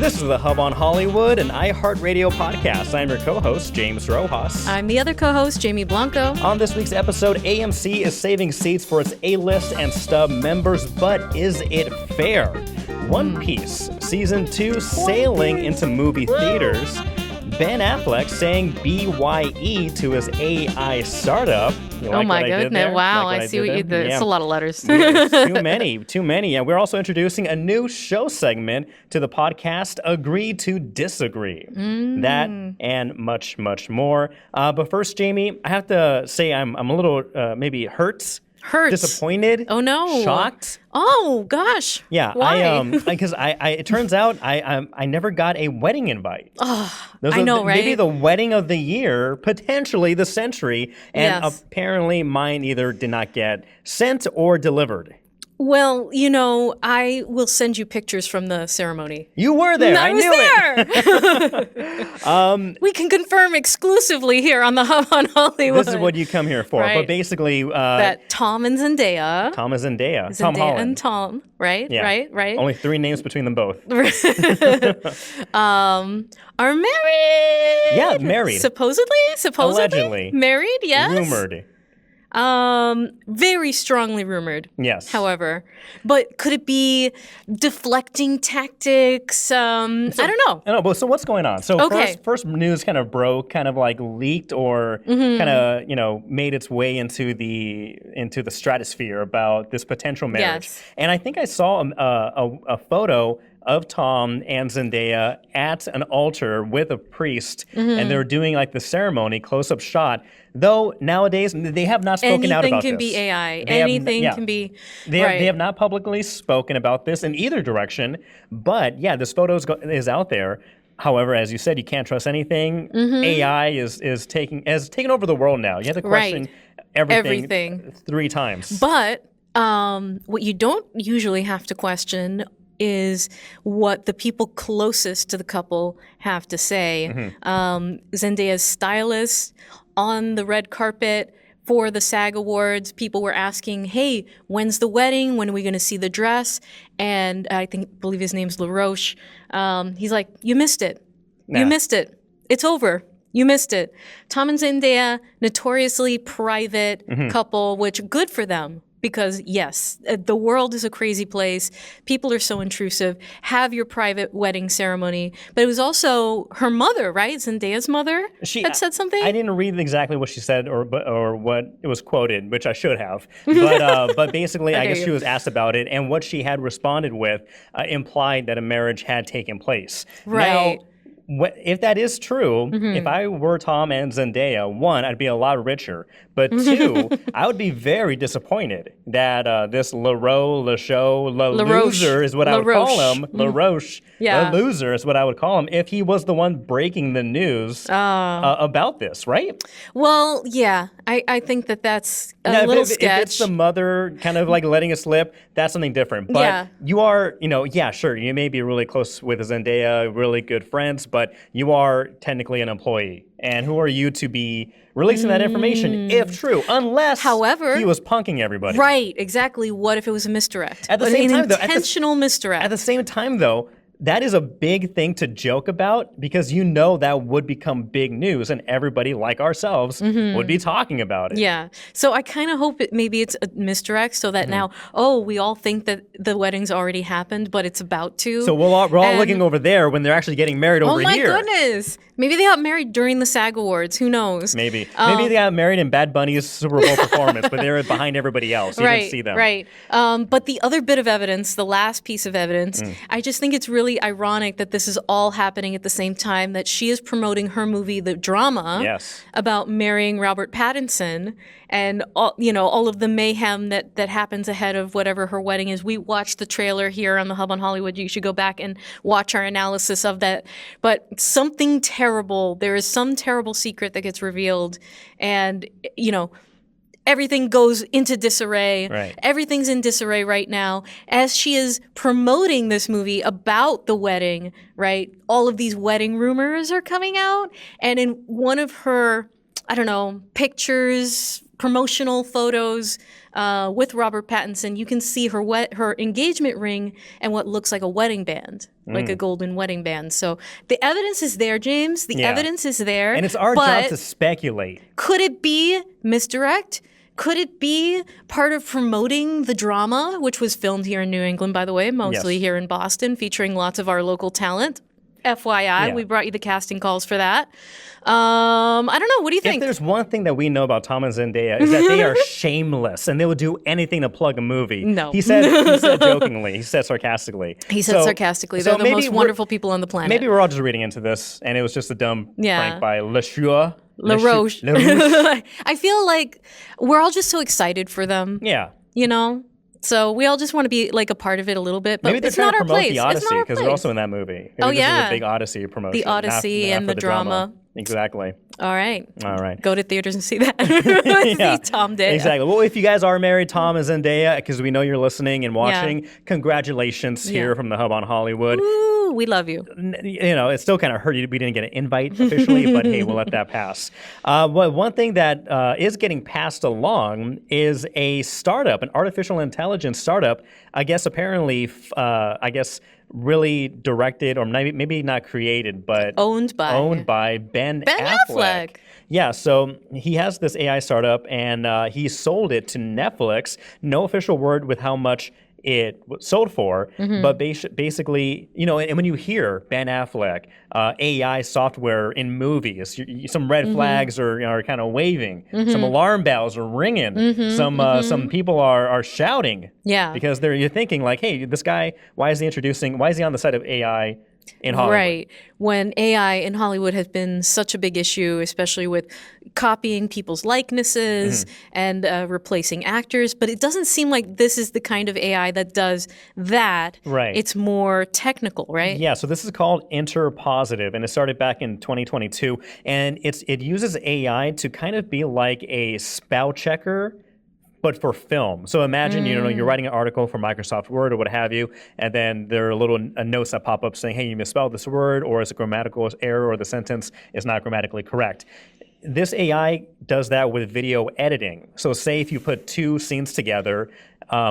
This is the Hub on Hollywood, an iHeartRadio podcast. I'm your co-host, James Rojas. I'm the other co-host, Jamie Blanco. On this week's episode, AMC is saving seats for its A-List and Stub members, but is it fair? One Piece, Season 2 sailing into movie theaters. Ben Affleck saying BYE to his AI startup. Oh my goodness. Wow, I see what you did. It's a lot of letters. Too many. And we're also introducing a new show segment to the podcast, Agree to Disagree. That and much, much more. But first, Jamie, I have to say I'm a little maybe hurts. Disappointed. Oh no. Shocked. Oh gosh. Yeah. Why? Because it turns out I never got a wedding invite. I know, right? Maybe the wedding of the year, potentially the century, and Yes. apparently mine either did not get sent or delivered. Well, you know, I will send you pictures from the ceremony. You were there. I knew it. We can confirm exclusively here on the Hub on Hollywood. This is what you come here for. Right. But basically, that Tom and Zendaya. Tom and Zendaya. Zendaya Tom Holland. and Tom. Right. Yeah. Right. Only 3 names between them both. Are married. Yeah, married. Supposedly. Allegedly. Married. Yes. Rumored. Very strongly rumored. Yes. However, but could it be deflecting tactics? I don't know. I know, but so what's going on? So Okay. first news kind of broke, kind of like leaked or kind of, made its way into the stratosphere about this potential marriage. Yes. And I think I saw a photo of Tom and Zendaya at an altar with a priest, and they were doing like the ceremony, close-up shot. Though nowadays they have not spoken out about this. Anything can be AI. Anything can be. They have not publicly spoken about this in either direction. But yeah, this photo is out there. However, as you said, you can't trust anything. AI has taken over the world now. You have to question everything 3 times. But what you don't usually have to question is what the people closest to the couple have to say. Zendaya's stylist on the red carpet for the SAG Awards, people were asking, hey, when's the wedding? When are we going to see the dress? And I believe his name's LaRoche. He's like, you missed it. Nah. You missed it. It's over. You missed it. Tom and Zendaya, notoriously private couple, which good for them. Because yes, the world is a crazy place. People are so intrusive. Have your private wedding ceremony. But it was also her mother, right? Zendaya's mother had said something. I didn't read exactly what she said or what it was quoted, which I should have. But basically, I guess she was asked about it, and what she had responded with implied that a marriage had taken place. Right. Now, if that is true, if I were Tom and Zendaya, 1, I'd be a lot richer. But 2, I would be very disappointed that this LaRoche loser is what I would call him. LaRoche, the loser is what I would call him if he was the one breaking the news about this, right? Well, yeah, I think that's a little sketch. If it's the mother kind of like letting it slip, that's something different. But you are, sure, you may be really close with Zendaya, really good friends, but you are technically an employee. And who are you to be releasing that information, if true, unless he was punking everybody? Right, exactly. What if it was a misdirect? At the same time, intentional misdirect. At the same time, though, that is a big thing to joke about because that would become big news and everybody like ourselves would be talking about it. Yeah. So I kind of hope maybe it's a misdirect so that now, we all think that the wedding's already happened, but it's about to. So we're all looking over there when they're actually getting married over here. Oh my goodness. Maybe they got married during the SAG Awards. Who knows? Maybe they got married in Bad Bunny's Super Bowl performance, but they're behind everybody else. You didn't see them. Right. But the other bit of evidence, the last piece of evidence, I just think it's really ironic that this is all happening at the same time that she is promoting her movie, The Drama, about marrying Robert Pattinson, and all of the mayhem that happens ahead of whatever her wedding is. We watched the trailer here on the Hub on Hollywood. You should go back and watch our analysis of that. But something terrible, there is some terrible secret that gets revealed, and everything goes into disarray. Right. Everything's in disarray right now. As she is promoting this movie about the wedding, right? All of these wedding rumors are coming out. And in one of her, pictures, promotional photos with Robert Pattinson, you can see her engagement ring and what looks like a wedding band, like a golden wedding band. So the evidence is there, James. The evidence is there. And it's our job to speculate. Could it be misdirect? Could it be part of promoting the drama, which was filmed here in New England, by the way, mostly here in Boston, featuring lots of our local talent? FYI, we brought you the casting calls for that. I don't know. What do you think? If there's one thing that we know about Tom and Zendaya is that they are shameless and they will do anything to plug a movie. No. He said jokingly. He said sarcastically. He said sarcastically. They're the most wonderful people on the planet. Maybe we're all just reading into this and it was just a dumb prank by LaRoche. I feel like we're all just so excited for them. Yeah. You know? So we all just want to be like a part of it a little bit, but maybe it's not our place. The Odyssey because they're also in that movie. Maybe this is a big Odyssey promotion. The Odyssey and the drama. Exactly. All right. All right. Go to theaters and see that. See Tom Day. Exactly. Well, if you guys are married, Tom and Zendaya, because we know you're listening and watching, congratulations here from the Hub on Hollywood. Woo, we love you. You know, it still kind of hurt we didn't get an invite officially, but hey, we'll let that pass. Well, one thing that is getting passed along is a startup, an artificial intelligence startup. I guess apparently, really directed, or maybe not created, but owned by Ben Affleck. Yeah, so he has this AI startup, and he sold it to Netflix. No official word with how much it was sold for, but basically, you know, and when you hear Ben Affleck, AI software in movies, some red flags are kind of waving, some alarm bells are ringing, some people are shouting, because you're thinking like, hey, this guy, why is he on the side of AI in Hollywood? Right. When AI in Hollywood has been such a big issue, especially with copying people's likenesses and replacing actors. But it doesn't seem like this is the kind of AI that does that. Right. It's more technical, right? Yeah. So this is called Interpositive, and it started back in 2022. And it uses AI to kind of be like a spell checker, but for film. So imagine, you're writing an article for Microsoft Word or what have you, and then there are little notes that pop up saying, hey, you misspelled this word, or it's a grammatical error, or the sentence is not grammatically correct. This AI does that with video editing. So say if you put two scenes together,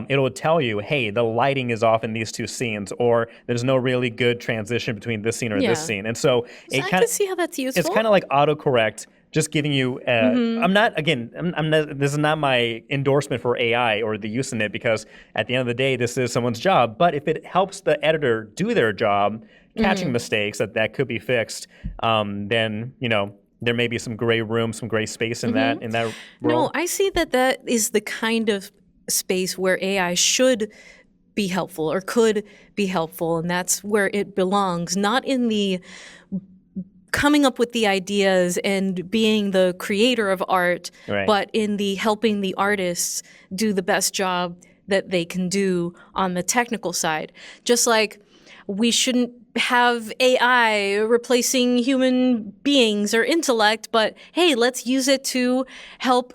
it'll tell you, hey, the lighting is off in these two scenes, or there's no really good transition between this scene or this scene. And so I can see how that's useful. It's kind of like autocorrect, just giving you, this is not my endorsement for AI or the use in it, because at the end of the day, this is someone's job. But if it helps the editor do their job, catching mistakes that could be fixed, then, there may be some gray room, some gray space in that world. No, I see that is the kind of space where AI should be helpful or could be helpful, and that's where it belongs, not in the coming up with the ideas and being the creator of art, but in the helping the artists do the best job that they can do on the technical side. Just like we shouldn't have AI replacing human beings or intellect, but hey, let's use it to help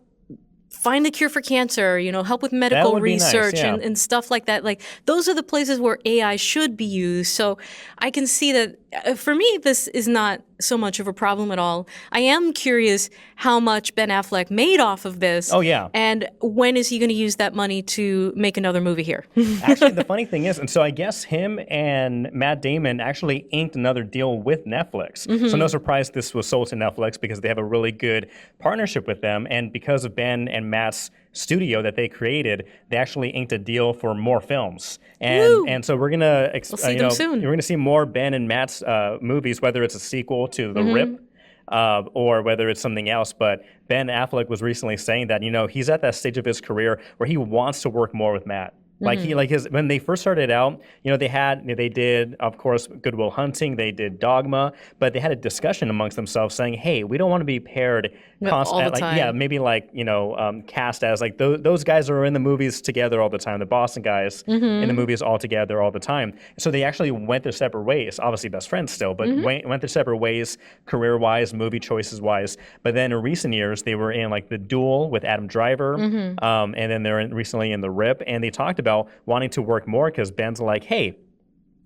find the cure for cancer, help with medical research and stuff like that. Like, those are the places where AI should be used. So I can see that for me, this is not so much of a problem at all. I am curious how much Ben Affleck made off of this. Oh, yeah. And when is he going to use that money to make another movie here? Actually, the funny thing is, and so I guess him and Matt Damon actually inked another deal with Netflix. So no surprise this was sold to Netflix because they have a really good partnership with them. And because of Ben and Matt's studio that they created, they actually inked a deal for more films. And so we're gonna see them soon. We're gonna see more Ben and Matt's movies, whether it's a sequel to The Rip or whether it's something else. But Ben Affleck was recently saying that he's at that stage of his career where he wants to work more with Matt. When they first started out, they did, of course, Good Will Hunting, they did Dogma, but they had a discussion amongst themselves saying, hey, we don't want to be paired constantly. All the time. Cast as like those guys are in the movies together all the time, the Boston guys in the movies all together all the time. So they actually went their separate ways, obviously best friends still, but went their separate ways, career-wise, movie choices-wise. But then in recent years, they were in like The Duel with Adam Driver, and then they're recently in The Rip, and they talked about wanting to work more because Ben's like, hey,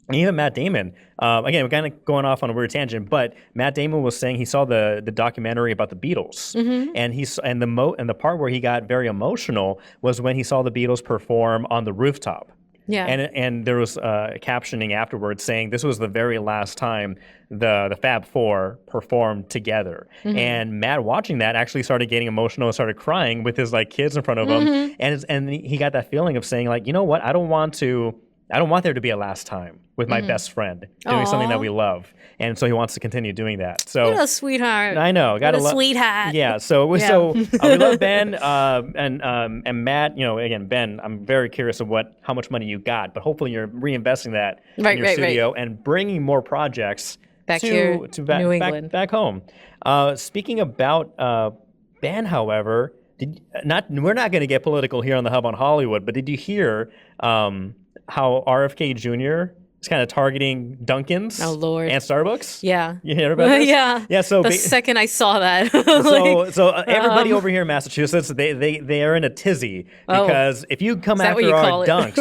And even Matt Damon, again, we're kind of going off on a weird tangent, but Matt Damon was saying he saw the documentary about the Beatles, and the part where he got very emotional was when he saw the Beatles perform on the rooftop. Yeah. And there was captioning afterwards saying this was the very last time the Fab Four performed together. And Matt, watching that, actually started getting emotional and started crying with his like kids in front of him, and he got that feeling of saying like, you know what, I don't want there to be a last time with my best friend doing something that we love. And so he wants to continue doing that. So what a sweetheart. I know. What a sweetheart. Yeah. So we love Ben and Matt. You know, again, Ben, I'm very curious of how much money you got, but hopefully you're reinvesting that in your studio and bringing more projects back to New England. Back home. Speaking about Ben, however, we're not going to get political here on the Hub on Hollywood, but did you hear how RFK Jr. is kind of targeting DunKins and Starbucks? Yeah. You hear about this? Yeah. Yeah. So the second I saw that. so everybody over here in Massachusetts, they are in a tizzy because if you come after our dunks,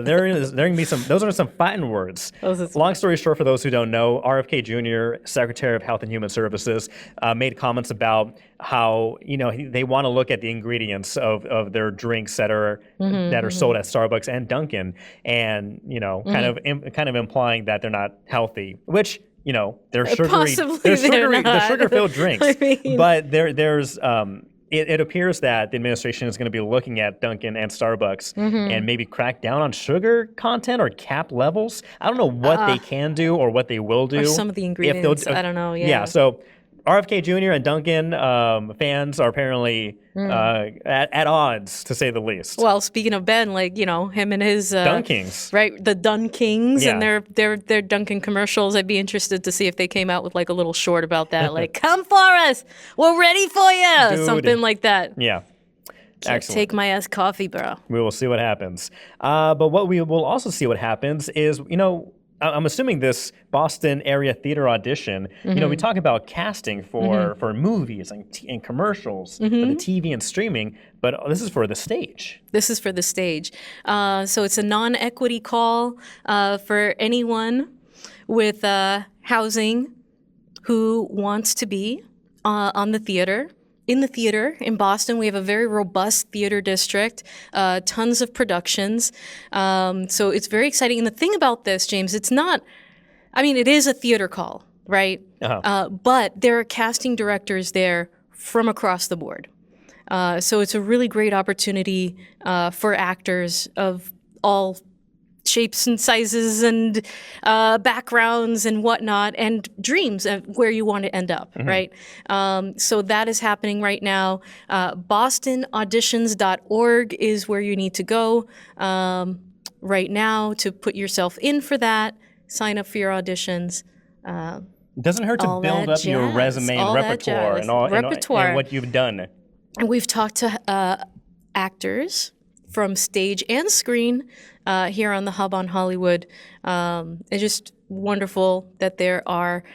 there going to be those are some fighting words. Long story short, for those who don't know, RFK Jr., Secretary of Health and Human Services, made comments about how they want to look at the ingredients of their drinks that are sold at Starbucks and Dunkin, and kind of implying that they're not healthy, which they're sugar-filled drinks. I mean, but there's it appears that the administration is going to be looking at Dunkin' and Starbucks and maybe crack down on sugar content or cap levels. I don't know what they can do or what they will do. Or some of the ingredients. I don't know. Yeah. So RFK Jr. and Dunkin' fans are apparently at odds, to say the least. Well, speaking of Ben, like him and his DunKings, right? The DunKings and their Dunkin' commercials. I'd be interested to see if they came out with like a little short about that, like "Come for us, we're ready for you," something like that. Yeah. Can't take my ass coffee, bro. We will see what happens. But what we will also see what happens is I'm assuming this Boston area theater audition, we talk about casting for movies and commercials, for the TV and streaming, but this is for the stage. This is for the stage. So it's a non-equity call for anyone with housing who wants to be on the theater. In the theater in Boston, we have a very robust theater district, tons of productions. So it's very exciting. And the thing about this, James, it is a theater call, right? But there are casting directors there from across the board. So it's a really great opportunity for actors of all shapes and sizes and backgrounds and whatnot, and dreams of where you want to end up, right? So that is happening right now. BostonAuditions.org is where you need to go right now to put yourself in for that, sign up for your auditions. It doesn't hurt to build up your resume and repertoire and what you've done. And we've talked to actors from stage and screen here on the Hub on Hollywood. It's just wonderful that there are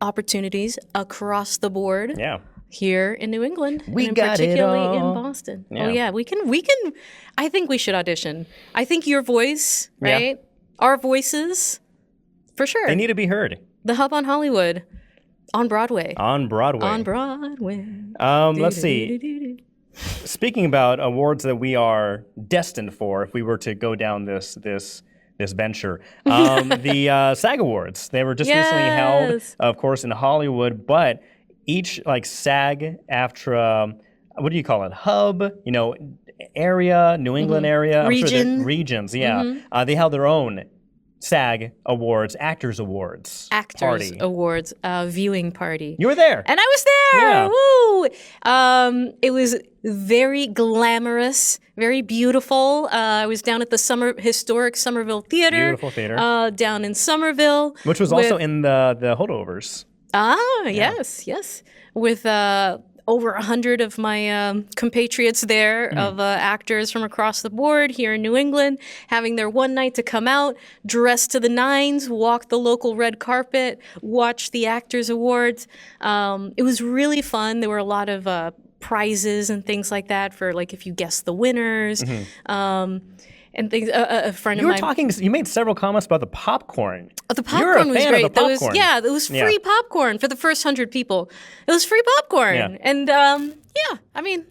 opportunities across the board here in New England. And particularly in Boston. Yeah. Oh yeah, we can. I think we should audition. I think your voice, right? Our voices, for sure. They need to be heard. The Hub on Hollywood, on Broadway. Let's see. Speaking about awards that we are destined for, if we were to go down this venture, the SAG Awards, they were just recently held, of course, in Hollywood, but each SAG, AFTRA, what do you call it? Hub, area, New England area, regions, they held their own SAG Awards, Actors Awards Awards viewing party. You were there. And I was there. Woo! It was very glamorous, very beautiful. I was down at the historic Somerville Theater. Beautiful theater. Down in Somerville. Which was also in the holdovers. Yes. With over 100 of my compatriots there, of actors from across the board here in New England, having their one night to come out, dressed to the nines, walk the local red carpet, watch the Actors Awards. It was really fun. There were a lot of prizes and things like that for like if you guess the winners. And things. A friend of mine. You made several comments about the popcorn. Oh, the popcorn was great. Of the popcorn. It was free popcorn for the first 100 people. It was free popcorn, and I mean,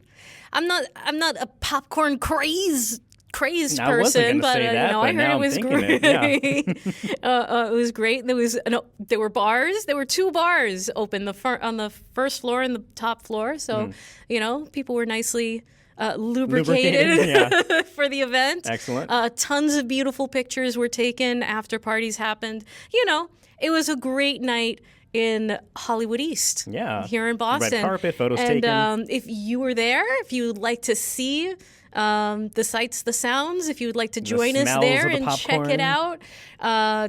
I'm not a popcorn crazed person, but I heard it was great. It was great. There were bars. There were 2 bars open on the first floor and the top floor. So people were nicely lubricated for the event. Excellent. Tons of beautiful pictures were taken after parties happened. It was a great night in Hollywood East. Yeah. Here in Boston. Red carpet, photos taken. And if you were there, if you would like to see the sights, the sounds, if you would like to join us there and check it out,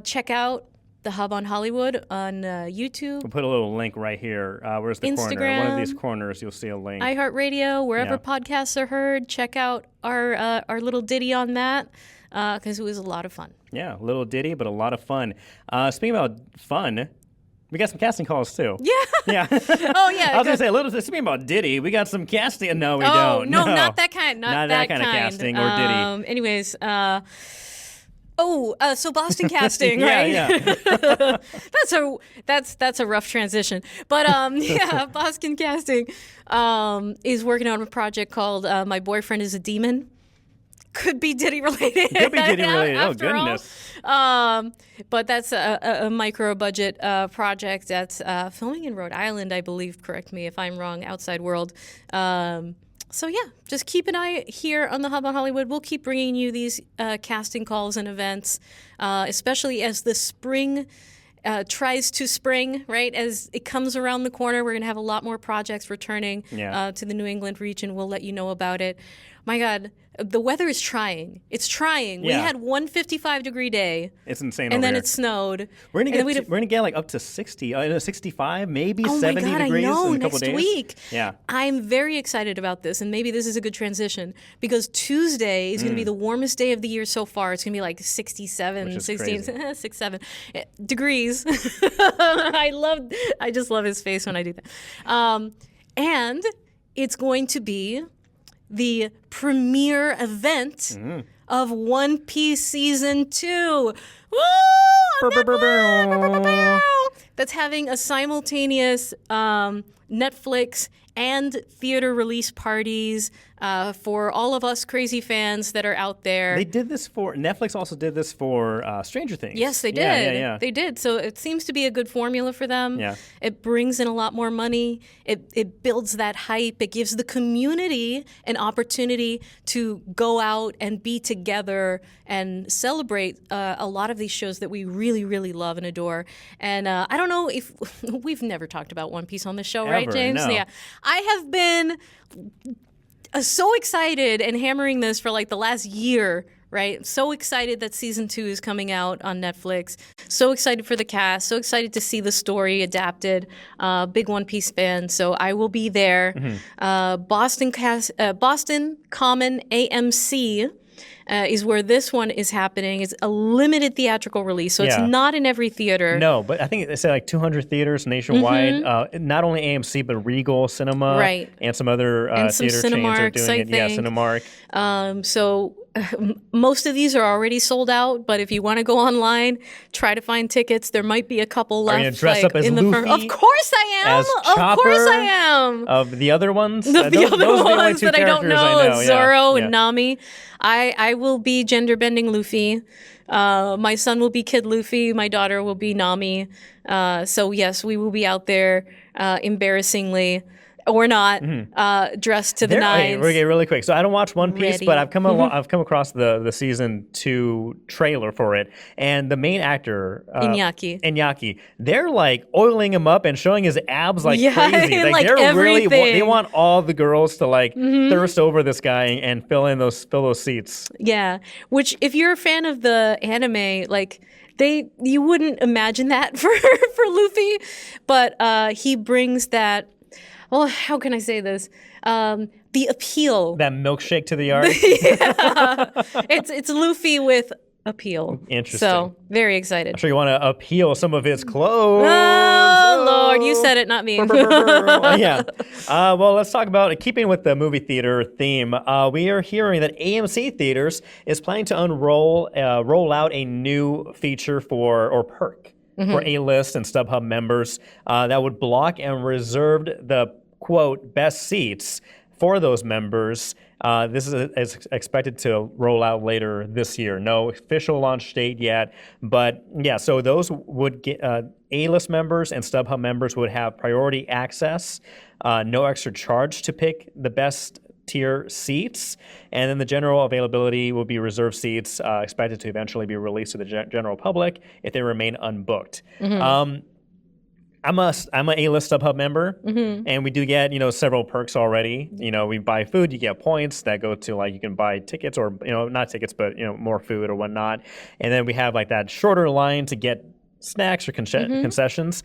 check out The Hub on Hollywood on YouTube. We'll put a little link right here. Where's the Instagram, corner? One of these corners, you'll see a link. iHeartRadio, wherever podcasts are heard. Check out our little ditty on that because it was a lot of fun. Yeah, a little ditty, but a lot of fun. Speaking about fun, we got some casting calls too. Yeah. Oh yeah. I was gonna say speaking about Diddy, we got some casting. No, we don't. No, not that kind. Not that kind of casting or Diddy. Anyways, so Boston casting, right? Yeah. That's a rough transition. But Boston casting is working on a project called My Boyfriend is a Demon. Could be Diddy related. Could be Diddy related. Oh goodness. But that's a micro budget project that's filming in Rhode Island, I believe. Correct me if I'm wrong. Outside world. So just keep an eye here on the Hub on Hollywood. We'll keep bringing you these casting calls and events, especially as the spring tries to spring, right? As it comes around the corner, we're going to have a lot more projects returning to the New England region. We'll let you know about it. My God, the weather is trying. It's trying. We had one 55-degree day. It's insane and then it snowed. We're gonna get like up to 60, 65, maybe 70 degrees in a couple days. Next week. Yeah. I'm very excited about this, and maybe this is a good transition because Tuesday is going to be the warmest day of the year so far. It's going to be like 67, 16, 67 degrees. I just love his face when I do that. And it's going to be the premiere event of One Piece Season 2. Woo! That's having a simultaneous Netflix and theater release parties for all of us crazy fans that are out there. Netflix also did this for Stranger Things. Yes, they did. Yeah. They did. So it seems to be a good formula for them. Yeah. It brings in a lot more money. It builds that hype. It gives the community an opportunity to go out and be together and celebrate a lot of these shows that we really, really love and adore. And I don't know if we've never talked about One Piece on this show, right, James? No. Yeah. I have been so excited and hammering this for like the last year, right? So excited that season 2 is coming out on Netflix. So excited for the cast. So excited to see the story adapted. Big One Piece fan, so I will be there. Boston Common AMC is where this one is happening. It's a limited theatrical release, so it's not in every theater. No, but I think they said like 200 theaters nationwide. Not only AMC, but Regal Cinema, right, and some other theater chains are doing it. Yeah, Cinemark. So most of these are already sold out, but if you want to go online, try to find tickets. There might be a couple left. Are you gonna dress up as Luffy? Of course I am. As Chopper? Of course I am. Of the other ones? The other ones that I don't know, Zoro and Nami. I will be gender bending Luffy. My son will be Kid Luffy. My daughter will be Nami. So yes, we will be out there embarrassingly. Or not, dressed to the nines. Okay, really quick. So I don't watch One Piece, but I've come across the season 2 trailer for it, and the main actor Iñaki, they're like oiling him up and showing his abs like crazy. Like they're everything. they want all the girls to like thirst over this guy and fill those seats. Yeah, which if you're a fan of the anime, like you wouldn't imagine that for Luffy, but he brings that. Well, how can I say this? The appeal. That milkshake to the yard. It's Luffy with appeal. Interesting. So very excited. I'm sure you want to appeal some of his clothes. Oh, Lord, you said it, not me. Yeah. Well, let's talk about keeping with the movie theater theme. We are hearing that AMC Theaters is planning to roll out a new feature or perk for A-List and StubHub members that would block and reserve the, quote, best seats for those members. This is expected to roll out later this year. No official launch date yet, but yeah, so those would get A-List members and StubHub members would have priority access, no extra charge to pick the best tier seats, and then the general availability will be reserved seats expected to eventually be released to the general public if they remain unbooked. I'm a A-List StubHub member, and we do get, several perks already. We buy food, you get points that go to, like, you can buy tickets or, not tickets, but, more food or whatnot. And then we have, like, that shorter line to get snacks or concessions.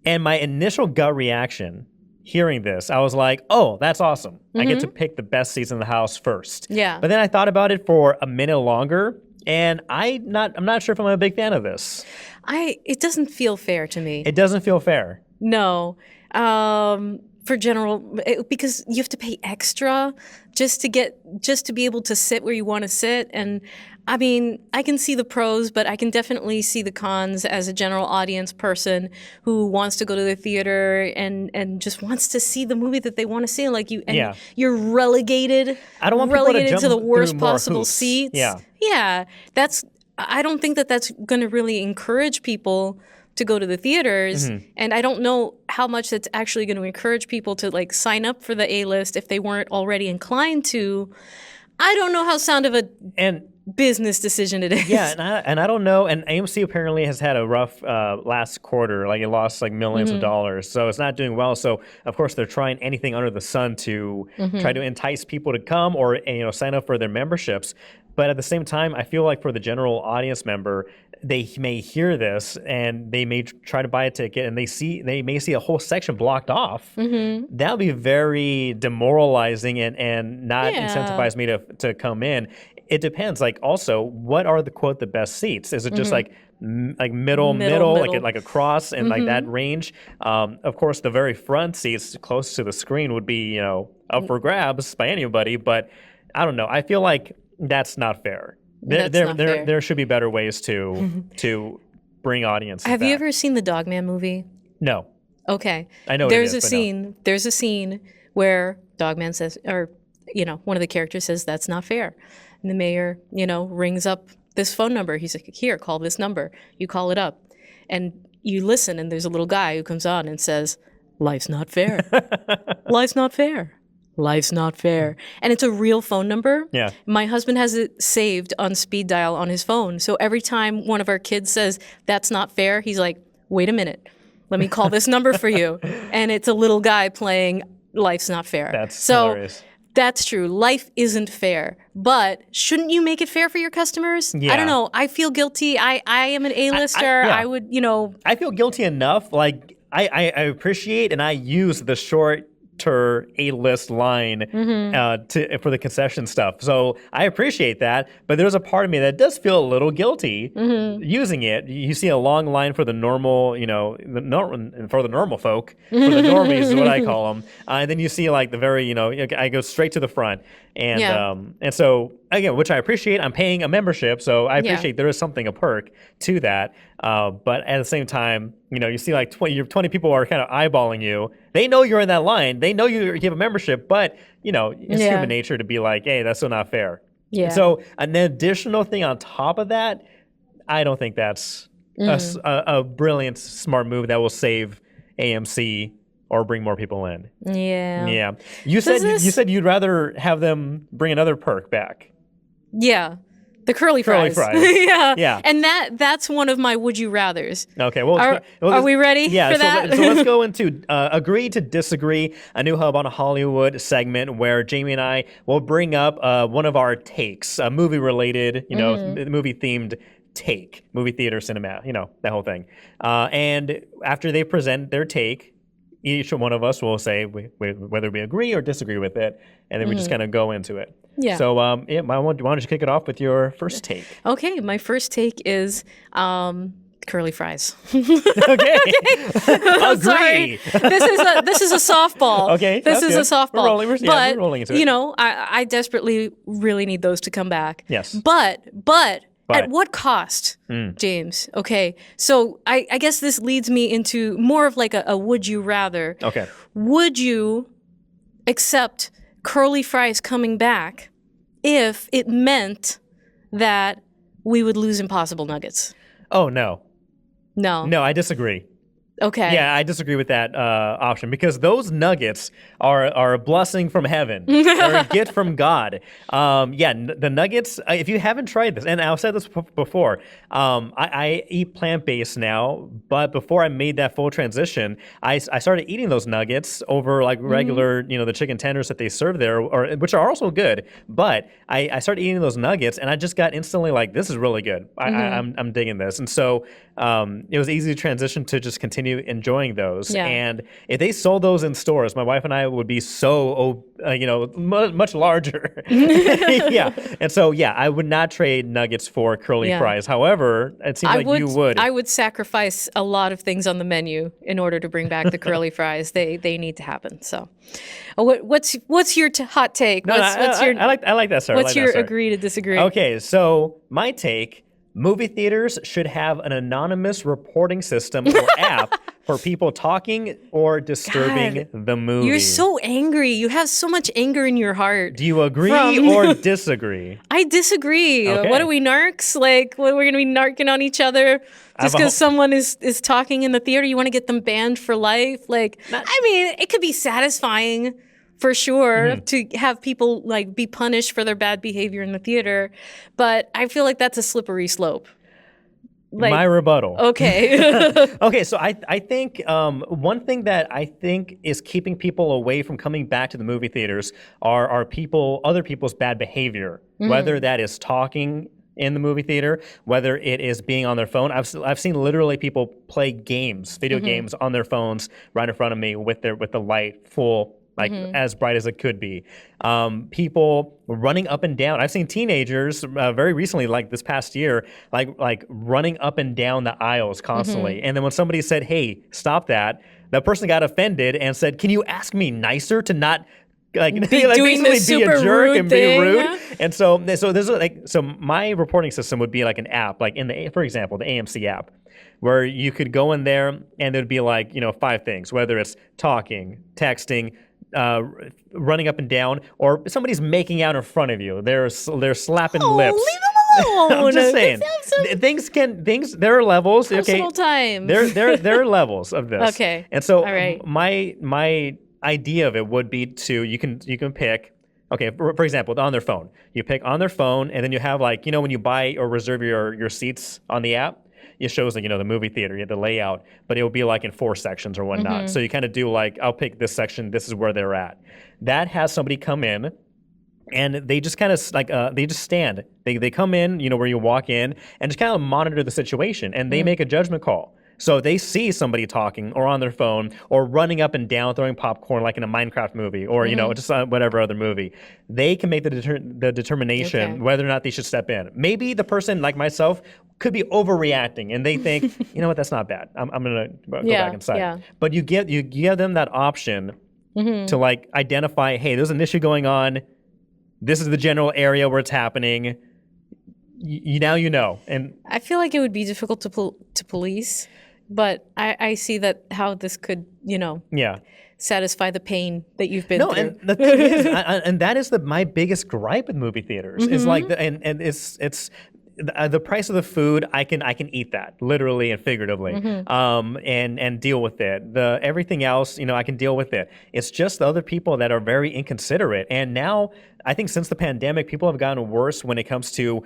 And my initial gut reaction hearing this, I was like, oh, that's awesome. I get to pick the best seats in the house first. Yeah. But then I thought about it for a minute longer, and I'm not sure if I'm a big fan of this. It doesn't feel fair to me. It doesn't feel fair. No. For general, because you have to pay extra just to be able to sit where you want to sit. And I mean, I can see the pros, but I can definitely see the cons as a general audience person who wants to go to the theater and just wants to see the movie that they want to see. Like you're relegated. I don't want people to jump to the worst possible hoops. seats. Yeah. I don't think that's going to really encourage people to go to the theaters. And I don't know how much that's actually going to encourage people to, like, sign up for the A-List if they weren't already inclined to. I don't know how sound of a business decision it is. Yeah, and I don't know. And AMC apparently has had a rough last quarter. Like, it lost like millions of dollars, so it's not doing well. So of course they're trying anything under the sun to try to entice people to come or sign up for their memberships. But at the same time, I feel like for the general audience member, they may hear this and they may try to buy a ticket and they may see a whole section blocked off. That'll be very demoralizing and not incentivize me to come in. It depends. Like, also, what are the best seats? Is it just like middle, like a cross and like that range? Of course, the very front seats close to the screen would be up for grabs by anybody. But I don't know. I feel like that's not fair. There should be better ways to bring audiences Have back. you ever seen the Dogman movie? No. Okay. I know There's it is, a scene. No. There's a scene where Dogman says, or one of the characters says, "That's not fair," and the mayor, rings up this phone number. He's like, "Here, call this number." You call it up, and you listen, and there's a little guy who comes on and says, "Life's not fair. Life's not fair. Life's not fair." And it's a real phone number. Yeah. My husband has it saved on speed dial on his phone. So every time one of our kids says, "That's not fair," he's like, "Wait a minute. Let me call this number for you." And it's a little guy playing Life's Not Fair. That's hilarious. That's true. Life isn't fair. But shouldn't you make it fair for your customers? Yeah. I don't know. I feel guilty. I am an A-lister. I would, I feel guilty enough. Like, I appreciate and I use the short A-List line for the concession stuff. So I appreciate that, but there's a part of me that does feel a little guilty using it. You see a long line for the normal, for the normal folk, for the normies is what I call them. And then you see like the very, I go straight to the front. And so, again, which I appreciate, I'm paying a membership, so I appreciate there is a perk to that. But at the same time, you see like 20 people are kind of eyeballing you. They know you're in that line. They know you have a membership, but, it's human nature to be like, hey, that's still not fair. Yeah. So an additional thing on top of that, I don't think that's a brilliant, smart move that will save AMC or bring more people in. Yeah. Yeah. You said you'd rather have them bring another perk back. Yeah. The curly fries. Yeah. And that's one of my would you rathers. Okay. Well, are we ready for that? So let's go into agree to disagree, a new Hub on Hollywood segment where Jamie and I will bring up one of our takes, a movie related, movie themed take, movie theater cinema, that whole thing. And after they present their take, each one of us will say whether we agree or disagree with it, and then we just kind of go into it. Yeah. So, why don't you kick it off with your first take? Okay, my first take is curly fries. Okay. Agree. This is a softball. Okay. This is a softball. We're rolling into it. You know, I desperately really need those to come back. Yes. But at what cost, James? Okay. So I guess this leads me into more of like a would you rather. Okay. Would you accept curly fries coming back if it meant that we would lose Impossible Nuggets? Oh, no. No, I disagree. Okay. Yeah, I disagree with that option because those nuggets are a blessing from heaven. They're a gift from God. The nuggets, if you haven't tried this, and I've said this before, I eat plant-based now, but before I made that full transition, I started eating those nuggets over like regular, the chicken tenders that they serve there, which are also good. But I started eating those nuggets, and I just got instantly like, this is really good. I'm digging this. And so it was easy to transition to just continue enjoying those. Yeah. And if they sold those in stores, my wife and I would be so, much larger. Yeah. And so, I would not trade nuggets for curly fries. However, it seems you would. I would sacrifice a lot of things on the menu in order to bring back the curly fries. They need to happen. So, what's your hot take? I like that, sir. What's your agree to disagree? Okay, so my take. Movie theaters should have an anonymous reporting system or app for people talking or disturbing the movie. You're so angry. You have so much anger in your heart. Do you agree or disagree? I disagree. Okay. What are we, narcs? Like, we're going to be narking on each other just because someone is talking in the theater? You want to get them banned for life? Like, I mean, it could be satisfying for sure to have people like be punished for their bad behavior in the theater, but I feel like that's a slippery slope. Like, my rebuttal. Okay. Okay, so I think one thing that I think is keeping people away from coming back to the movie theaters are other people's bad behavior, whether that is talking in the movie theater, whether it is being on their phone. I've seen literally people play games, video games on their phones right in front of me with the light full, like as bright as it could be. People running up and down. I've seen teenagers very recently, like this past year, like running up and down the aisles constantly. And then when somebody said, "Hey, stop that," that person got offended and said, "Can you ask me nicer to not?" Like doing this be a super jerk rude and thing. be rude, and so there's my reporting system would be like an app, like for example, the AMC app, where you could go in there and there'd be like 5 things, whether it's talking, texting, running up and down, or somebody's making out in front of you. They're slapping lips. Leave them alone. I'm just saying, things. There are levels. Personal time. There are levels of this. Okay. And so, all right. My idea of it would be to you can pick. Okay, for example, on their phone, you pick on their phone, and then you have like when you buy or reserve your seats on the app. It shows like the movie theater, you have the layout, but it will be like in 4 sections or whatnot. So you kind of do like, I'll pick this section, this is where they're at. That has somebody come in, and they just kind of like they just stand. They come in, where you walk in, and just kind of monitor the situation, and they make a judgment call. So they see somebody talking or on their phone or running up and down, throwing popcorn like in a Minecraft movie or, just whatever other movie. They can make the determination whether or not they should step in. Maybe the person, like myself, could be overreacting and they think, what, that's not bad. I'm going to go back inside. Yeah. But you give them that option to like identify, hey, there's an issue going on. This is the general area where it's happening. Now you know. And I feel like it would be difficult to police. But I see that how this could, satisfy the pain that you've been through. And the thing is, and that is my biggest gripe with movie theaters is like, and it's the price of the food. I can eat that literally and figuratively, and deal with it. Everything else, I can deal with it. It's just the other people that are very inconsiderate. And now, I think since the pandemic, people have gotten worse when it comes to,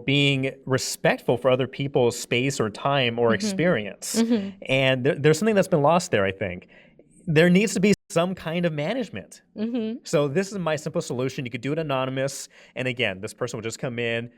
being respectful for other people's space or time or experience. And there's something that's been lost there, I think. There needs to be some kind of management. So this is my simple solution. You could do it anonymous. And again, this person will just come in,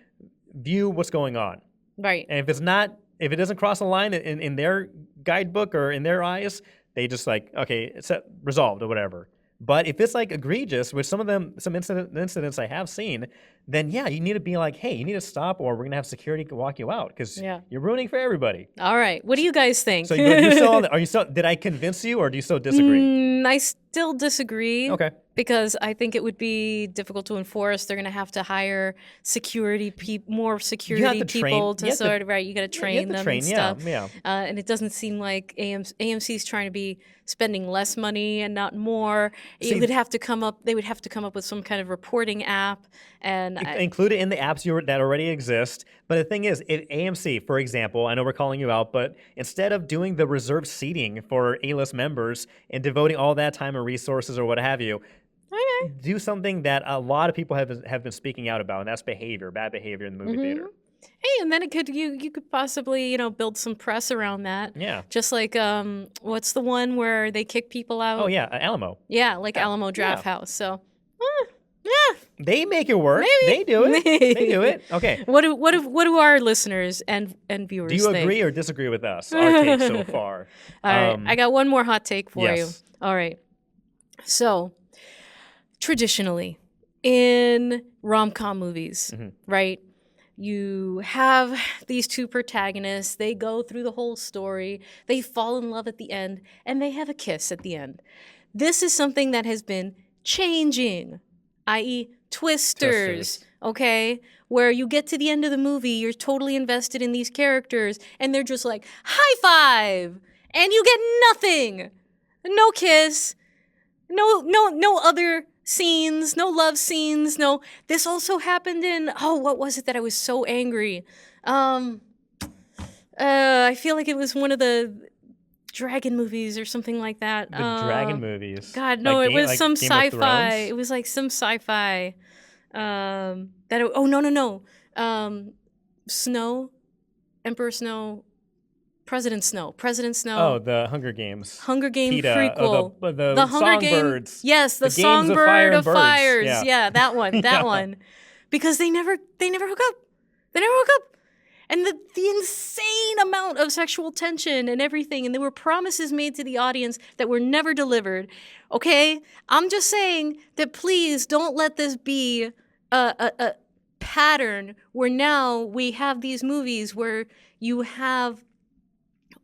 view what's going on. Right. And if it doesn't cross a line in their guidebook or in their eyes, they just like, okay, it's resolved or whatever. But if it's like egregious, which some incidents I have seen, then yeah, you need to be like, hey, you need to stop, or we're gonna have security walk you out because you're ruining for everybody. All right, what do you guys think? So you're still are you still? Did I convince you, or do you still disagree? I still disagree. Okay. Because I think it would be difficult to enforce. They're going to have to hire more security people to sort of, right, you got to train them and stuff. Yeah. And it doesn't seem like AMC's trying to be spending less money and not more. They would have to come up with some kind of reporting app and include it in the apps that already exist. But the thing is, if AMC, for example, I know we're calling you out, but instead of doing the reserved seating for A-list members and devoting all that time and resources or what have you, do something that a lot of people have been speaking out about, and that's bad behavior in the movie theater. Hey, and then you could possibly build some press around that. Yeah. Just like what's the one where they kick people out? Oh yeah, Alamo. Yeah, like Alamo Draft House. So. They make it work. Maybe. They do it. They do it. Okay. What do our listeners and viewers think? Do you agree or disagree with us? Our take so far. All right. I got one more hot take for you. All right. So, traditionally, in rom-com movies, right? You have these two protagonists. They go through the whole story. They fall in love at the end, and they have a kiss at the end. This is something that has been changing, i.e. Twisters, okay? Where you get to the end of the movie, you're totally invested in these characters, and they're just like, high five! And you get nothing! No kiss, no other scenes, no love scenes, no... This also happened in... Oh, what was it that I was so angry? I feel like it was one of the dragon movies or something like that. The dragon movies. God, no, it was some sci-fi. It was like some sci-fi. Snow, Emperor Snow, President Snow. Oh, the Hunger Games. Hunger Game PETA, prequel. The Hunger Songbirds. Yes, the Songbird of Fires. Yeah, that one. That one. Because they never hook up. They never hook up. And the insane amount of sexual tension and everything, and there were promises made to the audience that were never delivered. Okay? I'm just saying that please don't let this be a pattern where now we have these movies where you have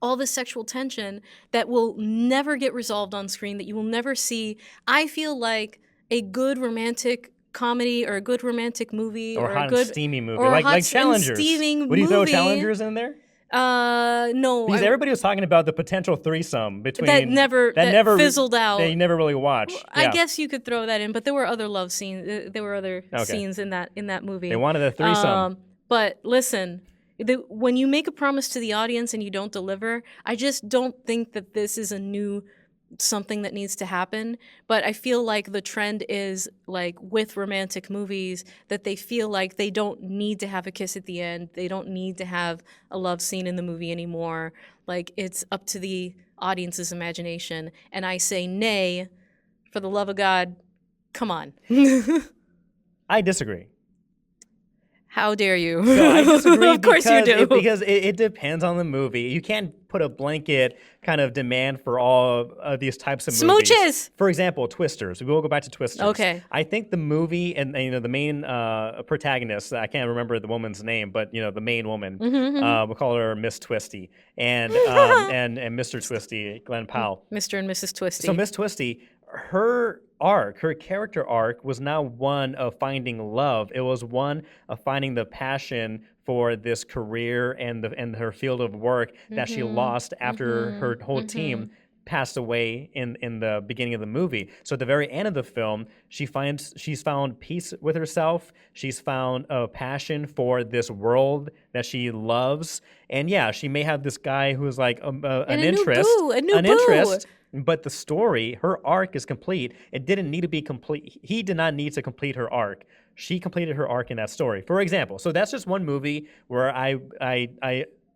all this sexual tension that will never get resolved on screen, that you will never see. I feel like a good romantic comedy or a good romantic movie or a good steamy movie, or like Challengers. Would you throw movie. Challengers in there? No. Because everybody was talking about the potential threesome between that never fizzled out. That you never really watched. Well, I guess you could throw that in, but there were other love scenes. There were other scenes in that movie. They wanted a threesome. But listen, when you make a promise to the audience and you don't deliver, I just don't think that this is a new something that needs to happen. But I feel like the trend is like with romantic movies that they feel like they don't need to have a kiss at the end. They don't need to have a love scene in the movie anymore. Like it's up to the audience's imagination. And I say nay, for the love of God, come on. I disagree. How dare you? So I disagree. Of course you do. Because it depends on the movie. You can't put a blanket kind of demand for all of these types of movies. Smooches! For example, Twisters. We will go back to Twisters. Okay. I think the movie and the main protagonist, I can't remember the woman's name, but the main woman, we'll call her Miss Twisty, and Mr. Twisty, Glenn Powell. Mr. and Mrs. Twisty. So Miss Twisty, her character arc was not one of finding love. It was one of finding the passion for this career and her field of work that she lost after her whole team passed away in the beginning of the movie. So at the very end of the film, she's found peace with herself. She's found a passion for this world that she loves. And yeah, she may have this guy who's like an interest. But the story, her arc is complete. It didn't need to be complete. He did not need to complete her arc. She completed her arc in that story. For example, so that's just one movie where I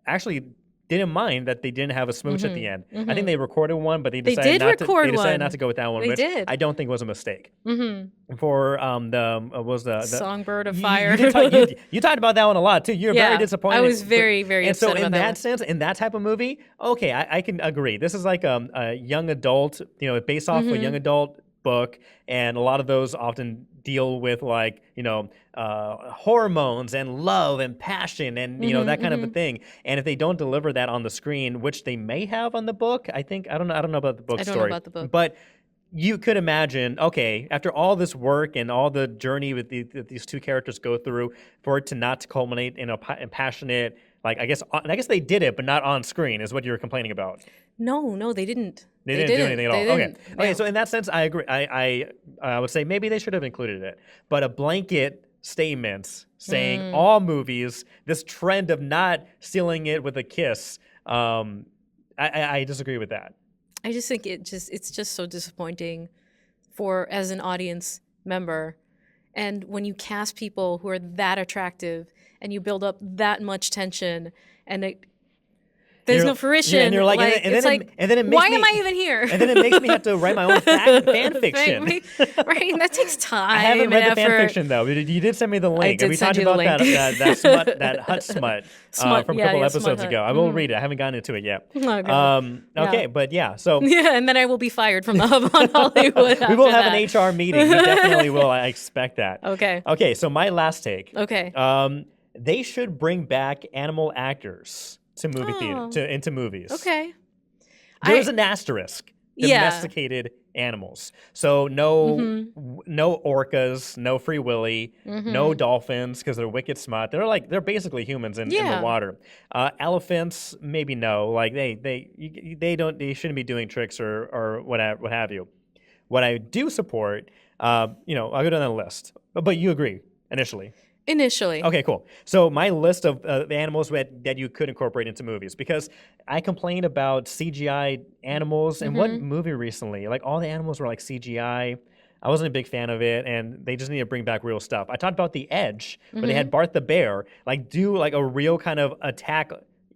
actually didn't mind that they didn't have a smooch at the end. I think they recorded one, but they decided not to go with that one, which I don't think was a mistake. For the Songbird of Fire. You talked about that one a lot too. You're very disappointed. I was very, very upset about that. And so in that sense, in that type of movie, okay, I can agree. This is like a young adult, based off a young adult book, and a lot of those often deal with like, hormones and love and passion and, that kind of a thing. And if they don't deliver that on the screen, which they may have on the book, I don't know about the book story. I don't know about the book. But you could imagine, okay, after all this work and all the journey that these two characters go through, for it to not culminate in a passionate, like, I guess they did it, but not on screen, is what you're complaining about. No, they didn't. They didn't do anything at all. Okay. No. Okay. So in that sense, I agree. I would say maybe they should have included it, but a blanket statement saying all movies, this trend of not sealing it with a kiss, I disagree with that. I just think it's just so disappointing as an audience member. And when you cast people who are that attractive and you build up that much tension and there's no fruition. And you're like, and then it makes why me, am I even here? And then it makes me have to write my own fan fiction. Right, that takes time. I haven't read the fan fiction though. You did send me the link. We talked about that smut, that hut smut from a couple episodes ago. I will read it. I haven't gotten into it yet. Okay, but yeah, so and then I will be fired from the Hub on Hollywood. We will have an HR meeting. We definitely will. I expect that. Okay. So my last take. Okay. They should bring back animal actors to movie theater, into movies. Okay. There's an asterisk. Domesticated animals. So no orcas, no Free Willy, no dolphins because they're wicked smart. They're basically humans in the water. Elephants, maybe no. Like they shouldn't be doing tricks or what have you. What I do support, I'll go down that list. But you agree initially. Okay, cool. So my list of animals that you could incorporate into movies, because I complained about CGI animals in what movie recently? Like all the animals were like CGI. I wasn't a big fan of it, and they just need to bring back real stuff. I talked about The Edge, where they had Bart the bear do like a real kind of attack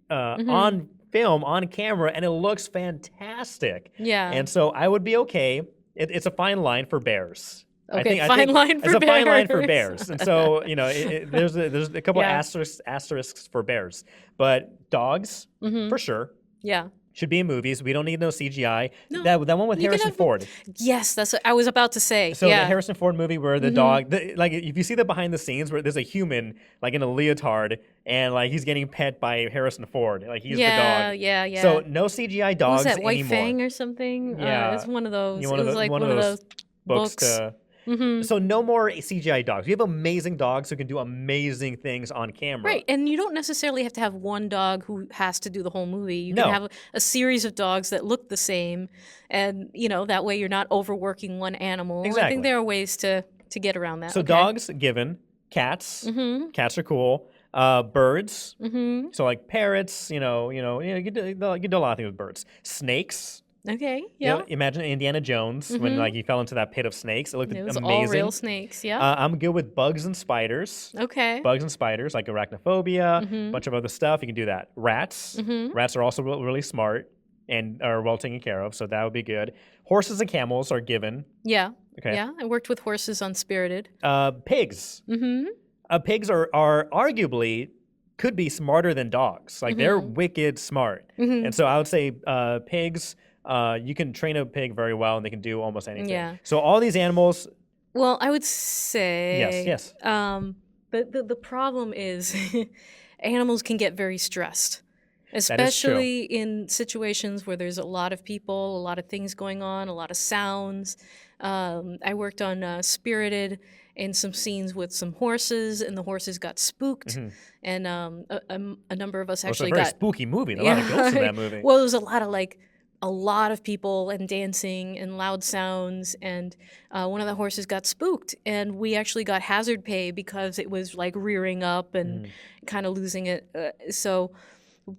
on film, on camera, and it looks fantastic. Yeah. And so I would be okay. It's a fine line for bears. Okay, fine line for bears. It's a fine line for bears. And so, there's a couple asterisks for bears. But dogs, for sure. Yeah. Should be in movies. We don't need no CGI. No. That one with Harrison Ford. Yes, that's what I was about to say. So the Harrison Ford movie where the dog, if you see the behind the scenes where there's a human in a leotard and he's getting pet by Harrison Ford, he's the dog. Yeah. So no CGI dogs was that White anymore. Fang or something? Yeah, it's one of those. One of those books. So no more CGI dogs. We have amazing dogs who can do amazing things on camera. Right, and you don't necessarily have to have one dog who has to do the whole movie. You can have a series of dogs that look the same, and that way you're not overworking one animal. Exactly. I think there are ways to get around that. So dogs, given. Cats. Cats are cool. Birds. So like parrots. You can do a lot of things with birds. Snakes. Okay, yeah. Imagine Indiana Jones when he fell into that pit of snakes. It looked amazing. All real snakes, yeah. I'm good with bugs and spiders. Okay. Bugs and spiders, like arachnophobia, a bunch of other stuff. You can do that. Rats. Rats are also really smart and are well taken care of, so that would be good. Horses and camels are given. Yeah. Okay. Yeah, I worked with horses on Spirited. Pigs. Pigs are arguably could be smarter than dogs. They're wicked smart. And so I would say pigs... you can train a pig very well, and they can do almost anything. Yeah. So all these animals. Well, I would say. Yes. But the problem is, animals can get very stressed, especially in situations where there's a lot of people, a lot of things going on, a lot of sounds. I worked on Spirited in some scenes with some horses, and the horses got spooked, and a number of us actually got. It's a very spooky movie. A lot of ghosts in that movie. Well, there was a lot of people and dancing and loud sounds, and one of the horses got spooked, and we actually got hazard pay because it was rearing up and kind of losing it. So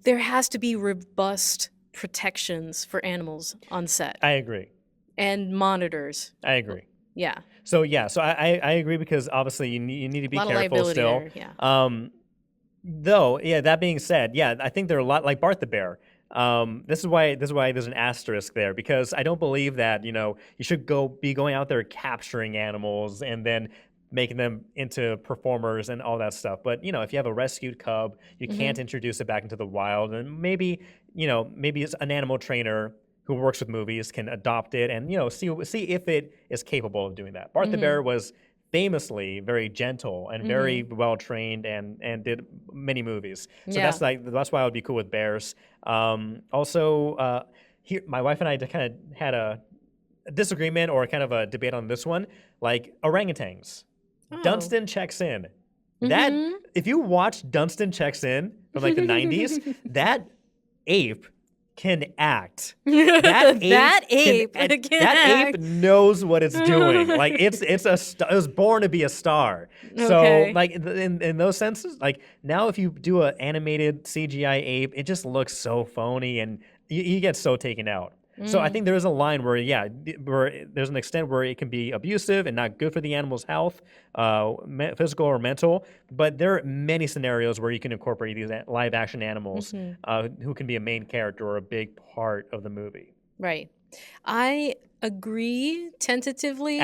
there has to be robust protections for animals on set. I agree. And monitors. I agree. Yeah. So I agree, because obviously you need to be careful still. There, yeah. Though, that being said, I think they're a lot like Bart the Bear. This is why there's an asterisk there, because I don't believe that you should be going out there capturing animals and then making them into performers and all that stuff. But if you have a rescued cub, you can't introduce it back into the wild, and maybe it's an animal trainer who works with movies can adopt it and see if it is capable of doing that. Bart the Bear was famously very gentle and very well trained and did many movies. So that's why I would be cool with bears. Also, here my wife and I kind of had a disagreement or kind of a debate on this one, like orangutans. Dunstan checks in. That if you watch Dunstan Checks In from like the 90s, that ape can act. That ape knows what it's doing. Like it was born to be a star. Okay. So like in those senses, like now if you do an animated CGI ape, it just looks so phony and you get so taken out. So I think there is a line where there's an extent where it can be abusive and not good for the animal's health, physical or mental. But there are many scenarios where you can incorporate these live action animals who can be a main character or a big part of the movie. Right. I agree tentatively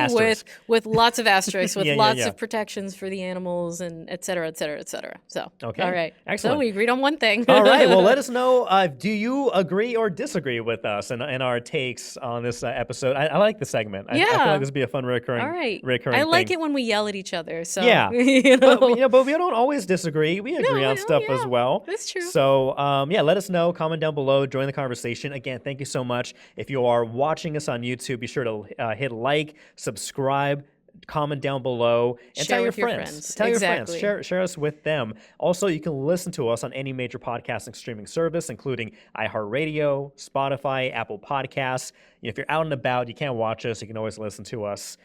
with lots of asterisks, with lots of protections for the animals and et cetera, et cetera, et cetera. So, okay. All right. Excellent. So we agreed on one thing. All right. Well, let us know, do you agree or disagree with us and our takes on this episode? I like the segment. I feel like this would be a fun recurring I like it when we yell at each other. So, yeah. But we don't always disagree. We agree on stuff as well. That's true. So, let us know. Comment down below. Join the conversation. Again, thank you so much. If you are watching us on YouTube, be sure to hit like, subscribe, comment down below, and tell your friends. Tell your friends. Share us with them. Also, you can listen to us on any major podcasting streaming service, including iHeartRadio, Spotify, Apple Podcasts. If you're out and about, you can't watch us, you can always listen to us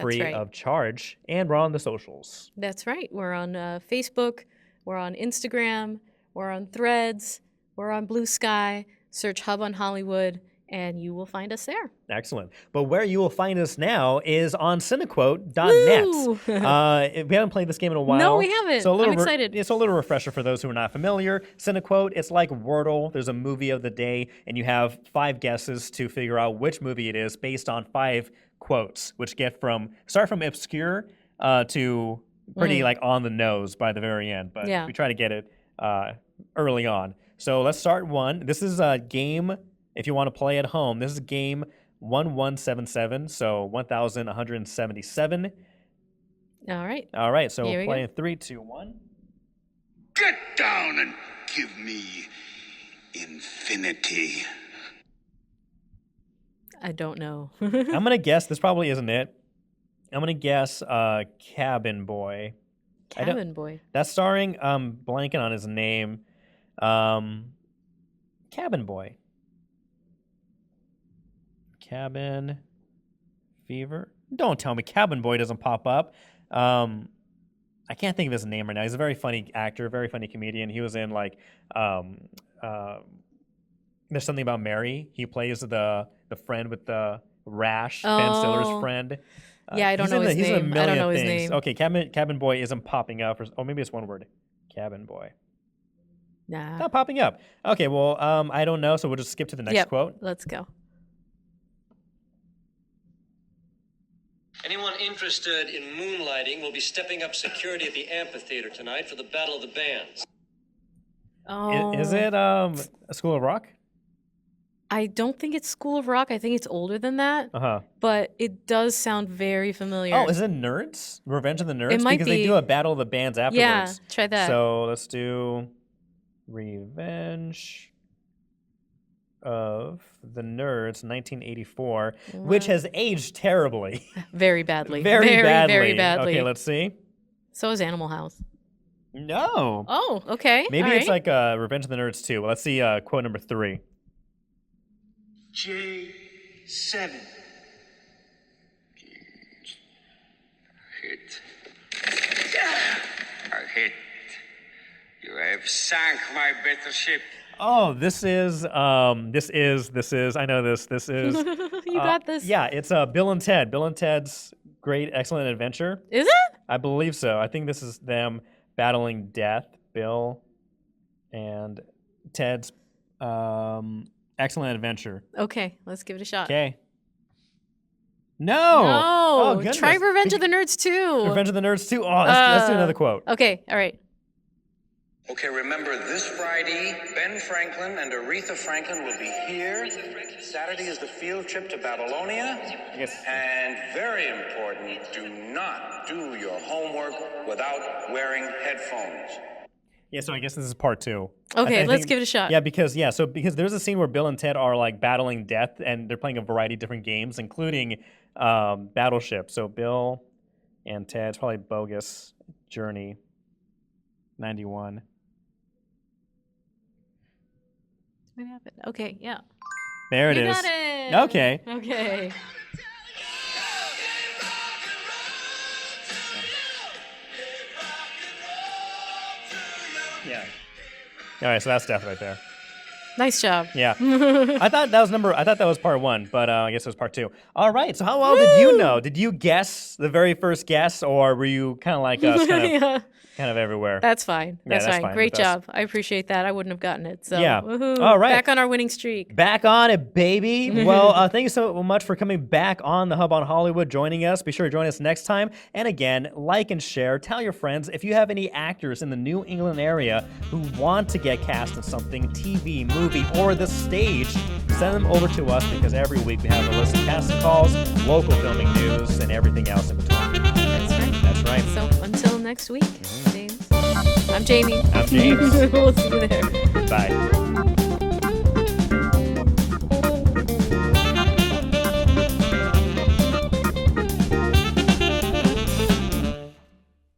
free of charge. And we're on the socials. That's right. We're on Facebook. We're on Instagram. We're on Threads. We're on Blue Sky. Search Hub on Hollywood, and you will find us there. Excellent. But where you will find us now is on Cinequote.net. We haven't played this game in a while. No, we haven't. So I'm excited. It's a little refresher for those who are not familiar. Cinequote, it's like Wordle. There's a movie of the day, and you have 5 guesses to figure out which movie it is based on 5 quotes, which start from obscure to pretty like on the nose by the very end. But we try to get it early on. So let's start one. This is a game. If you want to play at home, this is game 1177, so 1177. All right. All right, so we'll play in 3, 2, 1. Get down and give me infinity. I don't know. I'm going to guess, this probably isn't it. I'm going to guess Cabin Boy. Cabin Boy. That's starring, blanking on his name. Cabin Boy. Cabin Fever? Don't tell me Cabin Boy doesn't pop up. I can't think of his name right now. He's a very funny actor, very funny comedian. He was in like There's Something About Mary. He plays the friend with the rash, Ben Stiller's friend. I don't know his name. He's in a million I don't know things. his name. Okay, Cabin Boy isn't popping up. Or maybe it's one word. Cabin Boy. Nah. Not popping up. Okay, well, I don't know, so we'll just skip to the next quote. Let's go. Anyone interested in moonlighting will be stepping up security at the amphitheater tonight for the Battle of the Bands. Oh. Is it a School of Rock? I don't think it's School of Rock. I think it's older than that. But it does sound very familiar. Oh, is it Nerds? Revenge of the Nerds? It might because they do a Battle of the Bands afterwards. Yeah, try that. So let's do Revenge of the Nerds, 1984, which has aged terribly. Very badly. Very badly. Very badly. Okay, let's see. So is Animal House. No. Oh, okay. Maybe it's like Revenge of the Nerds 2. Well, let's see quote number 3. J7. Hit. A hit. You have sunk my battleship. Oh, this is, I know this. This is. You got this. Yeah, it's Bill and Ted. Bill and Ted's Great Excellent Adventure. Is it? I believe so. I think this is them battling death. Bill and Ted's Excellent Adventure. Okay, let's give it a shot. Okay. No. Oh, goodness. Try Revenge of the Nerds 2. Revenge of the Nerds 2. Oh, let's do another quote. Okay, all right. Okay, remember this Friday, Ben Franklin and Aretha Franklin will be here. Saturday is the field trip to Babylonia. Yes. And very important, do not do your homework without wearing headphones. Yeah, so I guess this is part 2. Okay, let's give it a shot. Yeah, because there's a scene where Bill and Ted are like battling death, and they're playing a variety of different games, including Battleship. So Bill and Ted's probably Bogus Journey, 91. What happened? Okay, yeah. There it is. You got it. Okay. Okay. Yeah. All right, so that's death right there. Nice job. Yeah. I thought that was part 1, but I guess it was part 2. All right. So how well did you know? Did you guess the very first guess, or were you kind of like us, kind of everywhere? That's fine. That's fine. Great job. I appreciate that. I wouldn't have gotten it. So yeah. Woohoo. All right. Back on our winning streak. Back on it, baby. Well, thank you so much for coming back on the Hub on Hollywood, joining us. Be sure to join us next time. And again, like and share. Tell your friends if you have any actors in the New England area who want to get cast in something, TV, movie, or the stage, send them over to us, because every week we have a list of casting calls, local filming news, and everything else in between. That's right. That's right. So until next week, James. I'm Jamie. I'm James. We'll see you there. Bye.